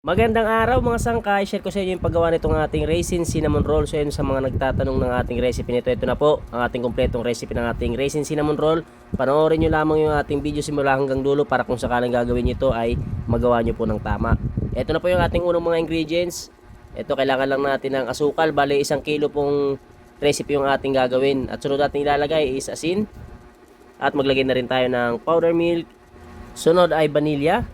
Magandang araw mga sangkay, share ko sa inyo yung paggawa nitong ating raisin cinnamon roll. So yun sa mga nagtatanong ng ating recipe nito, ito na po ang ating kompletong recipe ng ating raisin cinnamon roll. Panoorin nyo lamang yung ating video simula hanggang dulo para kung sakaling gagawin nyo ito ay magawa nyo po ng tama. Ito na po yung ating unang mga ingredients. Ito kailangan lang natin ng asukal, bali 1 kilo pong recipe yung ating gagawin. At sunod natin ilalagay is asin. At maglagay na rin tayo ng powder milk. Sunod ay vanilla.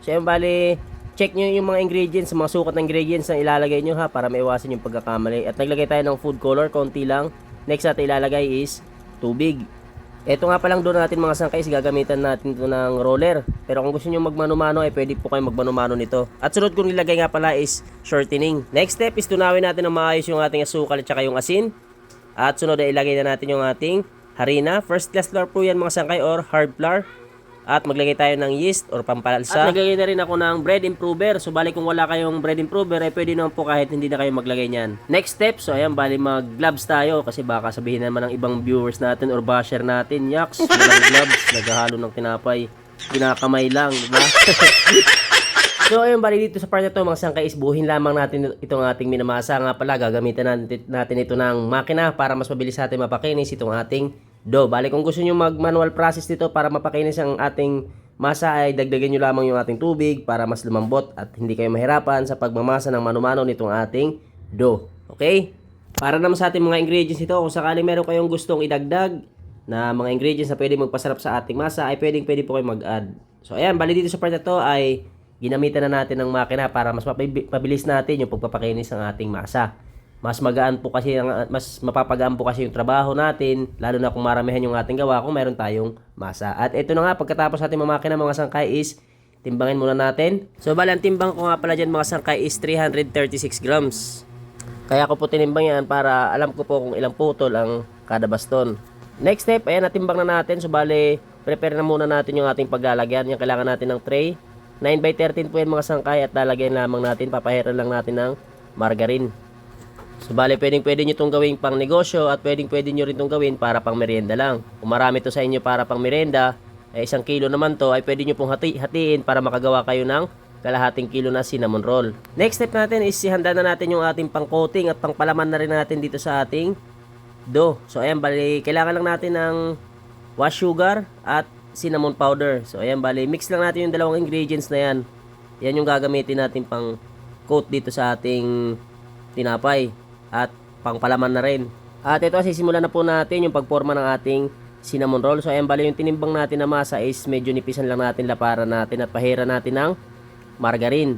So yun bali, check nyo yung mga ingredients, mga sukat na ingredients na ilalagay nyo ha, para maiwasan yung pagkakamali. At naglagay tayo ng food color, konti lang. Next natin ilalagay is tubig. Ito nga palang doon natin mga sangkay, gagamitan natin ito ng roller. Pero kung gusto nyo magmano-mano ay pwede po kayo magmano-mano nito. At sunod kong nilagay nga pala is shortening. Next step is tunawin natin ng maayos yung ating asukal at saka yung asin. At sunod ay ilagay na natin yung ating harina. First class flour po yan mga sangkay or hard flour. At maglagay tayo ng yeast or pampalsa. At naglagay na rin ako ng bread improver. So bali kung wala kayong bread improver ay pwede naman po kahit hindi na kayo maglagay niyan. Next step, so ayan bali mag gloves tayo kasi baka sabihin naman ng ibang viewers natin or basher natin, yaks, walang gloves, naghahalo ng tinapay, kinakamay lang, diba? So ayun bali dito sa part na to mga sangkay is buhin lamang natin itong ating minamasa. Nga pala gagamitan natin ito ng makina para mas mabilis natin mapakinis itong ating dough. Bali kung gusto nyo mag manual process dito para mapakinis ang ating masa ay dagdagan nyo lamang yung ating tubig para mas lumambot at hindi kayo mahirapan sa pagmamasa ng mano-mano nitong ating dough. Okay? Para naman sa ating mga ingredients ito, kung sakaling meron kayong gustong idagdag na mga ingredients na pwede magpasarap sa ating masa ay pwede po kayo mag-add. So ayan, bali dito sa part na to ay ginamitan na natin ng makina para mas mabilis natin yung pagpapakinis ng ating masa. Mas magaan po kasi, mas mapapagaan po kasi yung trabaho natin, lalo na kung maramihan yung ating gawa kung meron tayong masa. At ito na nga, pagkatapos natin mamakina mga sangkay is timbangin muna natin. So bali ang timbang ko nga pala dyan mga sangkay is 336 grams. Kaya ko po tinimbang yan para alam ko po kung ilang putol ang kada baston. Next step, ayan, natimbang na natin. So bali, prepare na muna natin yung ating paglalagyan. Yung kailangan natin ng tray. 9x13 po yan mga sangkay at lalagyan lamang natin, papahiran lang natin ng margarine. So bali pwede nyo itong gawin pang negosyo at pwede nyo rin itong gawin para pang merienda lang. Kung marami to sa inyo para pang merienda, ay 1 kilo naman to ay pwede nyo pong hatiin para makagawa kayo ng kalahating kilo na cinnamon roll. Next step natin is ihanda na natin yung ating pang coating at pang palaman na rin natin dito sa ating dough. So ayan bali kailangan lang natin ng wash sugar at cinnamon powder. So ayan bali mix lang natin yung dalawang ingredients na yan. Yan yung gagamitin natin pang coat dito sa ating tinapay. At pangpalaman na rin. At ito sisimulan na po natin yung pagporma ng ating cinnamon roll. So ayan bali yung tinimbang natin na masa is medyo nipisan lang natin, laparan natin at pahiran natin ng margarine.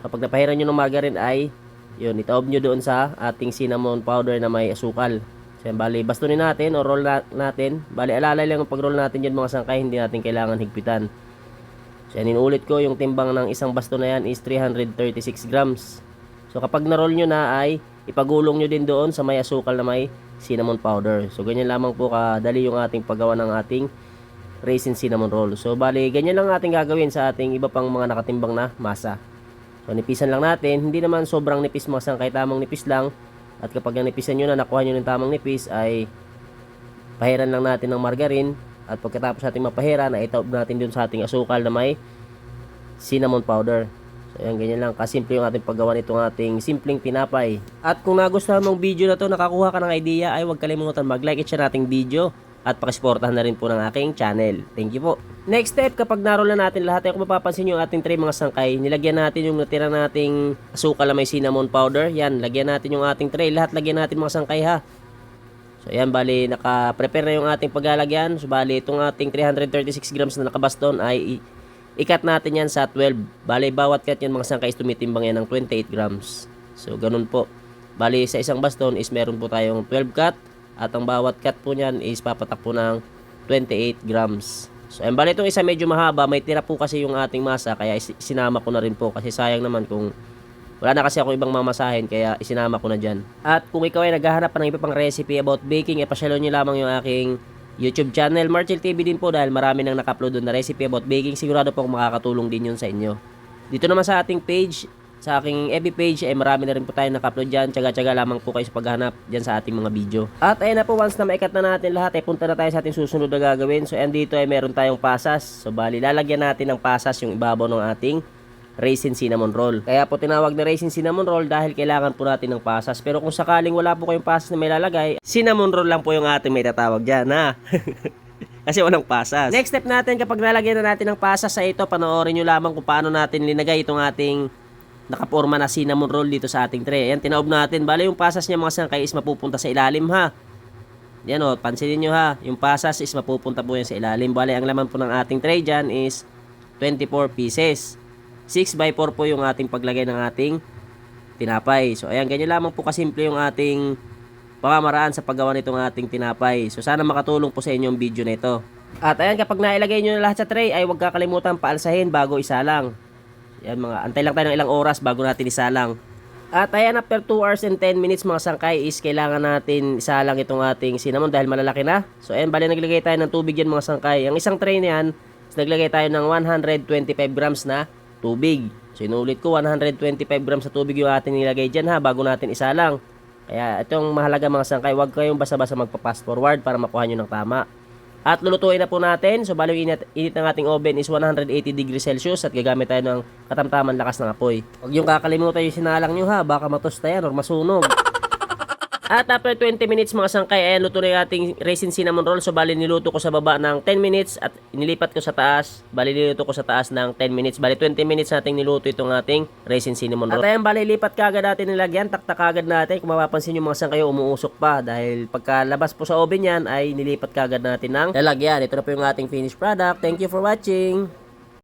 Kapag napahiran nyo ng margarine ay yun, itaob nyo doon sa ating cinnamon powder na may asukal. So ayan bali bastonin natin o roll natin. Bali alalay lang yung pag roll natin dyan mga sangkay, hindi natin kailangan higpitan. So yan inuulit ko, yung timbang ng isang baston na yan is 336 grams. So kapag na-roll nyo na ay ipagulong nyo din doon sa may asukal na may cinnamon powder. So ganyan lamang po kadali yung ating paggawa ng ating raisin cinnamon roll. So bali ganyan lang ating gagawin sa ating iba pang mga nakatimbang na masa. So nipisan lang natin, hindi naman sobrang nipis mga sangkay, tamang nipis lang. At kapag nipisan nyo na, nakuha nyo ng tamang nipis ay pahiran lang natin ng margarine. At pagkatapos natin mapahiran ay itaob natin doon sa ating asukal na may cinnamon powder. So ayan, ganyan lang kasimple yung ating paggawa nitong ating simpleng tinapay. At kung nagustuhan mong video na to, nakakuha ka ng idea, ay huwag kalimutan mag-like at share nating video at pakisuportahan na rin po ng aking channel. Thank you po. Next step, kapag naroll na natin lahat, ay kung mapapansin yung ating tray mga sangkay, nilagyan natin yung natira nating asukal na may cinnamon powder. Yan, lagyan natin yung ating tray, lahat lagyan natin mga sangkay ha. So ayan, bali naka-prepare na yung ating paglalagyan. So bali itong ating 336 grams na nakabaston ay ikat natin yan sa 12. Bali, bawat cut yan mga sangkay is tumitimbang yan ng 28 grams. So, ganun po. Bali, sa isang baston is meron po tayong 12 cut. At ang bawat cut po niyan is papatak po ng 28 grams. So, bali itong isa medyo mahaba. May tira po kasi yung ating masa. Kaya sinama ko na rin po. Kasi sayang naman kung wala na kasi ako ibang mamasahin. Kaya isinama ko na dyan. At kung ikaw ay naghahanap pa ng iba pang recipe about baking, pasyalo nyo lamang yung aking YouTube channel, Marchel TV din po, dahil marami nang naka-upload doon na recipe about baking. Sigurado po kung makakatulong din yun sa inyo. Dito naman sa ating page, sa aking FB page, ay marami na rin po tayo naka-upload dyan. Tsaga-tsaga lamang po kayo sa paghanap dyan sa ating mga video. At ayun na po, once na maikat na natin lahat, ay punta na tayo sa ating susunod na gagawin. So ayan dito ay meron tayong pasas. So bali, lalagyan natin ng pasas yung ibabaw ng ating raisin cinnamon roll. Kaya po tinawag na raisin cinnamon roll dahil kailangan po natin ng pasas. Pero kung sakaling wala po kayong pasas na may lalagay, cinnamon roll lang po yung ating may tatawag dyan, ha? Kasi walang pasas. Next step natin, kapag nalagyan na natin ng pasas sa ito, panoorin nyo lamang kung paano natin linagay itong ating nakaporma na cinnamon roll dito sa ating tray. Ayan, tinaob natin. Bale, yung pasas niya mga sangkay is mapupunta sa ilalim, ha? Yan o, pansinin nyo ha. Yung pasas is mapupunta po yan sa ilalim. Bale, ang laman po ng ating tray dyan is 24 pieces. 6x4 po yung ating paglagay ng ating tinapay. So, ayan, ganyan lamang po kasimple yung ating pamamaraan sa paggawa nitong ating tinapay. So, sana makatulong po sa inyo yung video na ito. At ayan, kapag nailagay nyo na lahat sa tray, ay huwag kakalimutan paalsahin bago isalang. Yan mga, antay lang tayo ng ilang oras bago natin isalang. At ayan, after 2 hours and 10 minutes mga sangkay is kailangan natin isalang itong ating cinnamon dahil malalaki na. So, ayan, bali naglagay tayo ng tubig yan mga sangkay. Ang isang tray na yan, is naglagay tayo ng 125 grams na tubig. So, inulit ko, 125 grams na tubig yung ating nilagay dyan ha, bago natin isalang. Kaya itong mahalaga mga sangkay, huwag kayong basta-basta magpa-fast forward para makuha nyo ng tama. At lulutuin na po natin. So bali yung init ng ating oven is 180 degrees Celsius at gagamit tayo ng katamtaman lakas ng apoy. Huwag yung kakalimutan yung sinalang nyo ha, baka matosta yan or masunog. At after 20 minutes mga sangkay, ayan, luto na yung ating raisin cinnamon roll. So bali niluto ko sa baba ng 10 minutes at inilipat ko sa taas. Bali niluto ko sa taas ng 10 minutes. Bali 20 minutes nating niluto itong ating raisin cinnamon roll. At ayan, bali lipat kagad natin nilagyan, taktak kagad natin. Kung mapapansin nyo mga sangkay, umuusok pa. Dahil pagkalabas po sa oven yan, ay nilipat kagad natin ng lalagyan. Ito na po yung ating finished product. Thank you for watching.